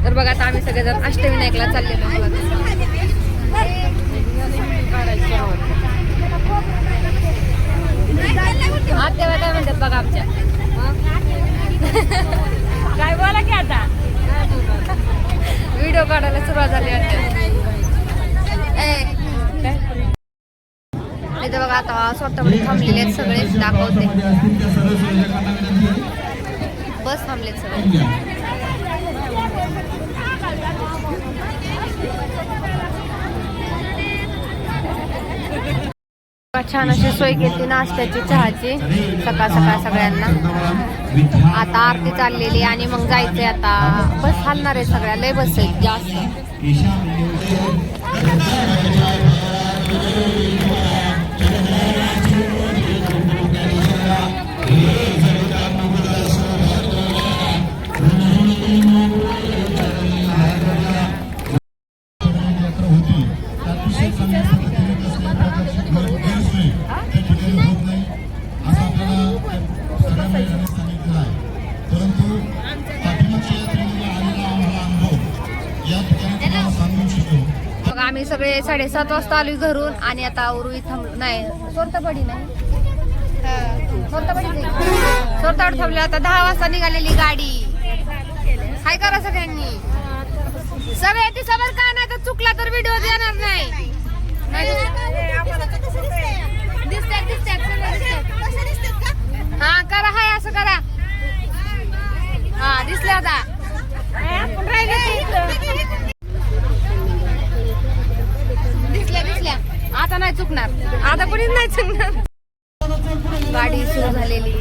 तर बघा आता आम्ही सगळेजण अष्टविनायकला चाललेलो आत्या काय म्हणतात बघा आमच्या काय बोला की आता व्हिडिओ काढायला सुरुवात झाली इथं बघा आता स्वतःमध्ये थांबलेले आहेत सगळे दाखवते बस थांबलेत सगळे छान अशी सोय केली नाश्त्याची चहाची सकाळ सकाळ सगळ्यांना आता आरती चाललेली आणि मग जायचंय आता बस हलणार आहे सगळ्या लय बस आहेत जास्त आम्ही सगळे 7:30 वाजता आलोय घरून आणि आता उरुळी थांबलो नाही सोरतापडी नाही सोरतापडी थांबले आता 10 वाजता निघालेली गाडी काय करा सगळ्यांनी सगळे ती सबर का नाही तर चुकला तर व्हिडिओ देणार नाही हा करा हाय असं करा हा दिसले आता दिसल्या आता नाही चुकणार आता कोणीच नाही चुकणार गाडी सुरू झालेली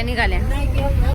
निघाल्या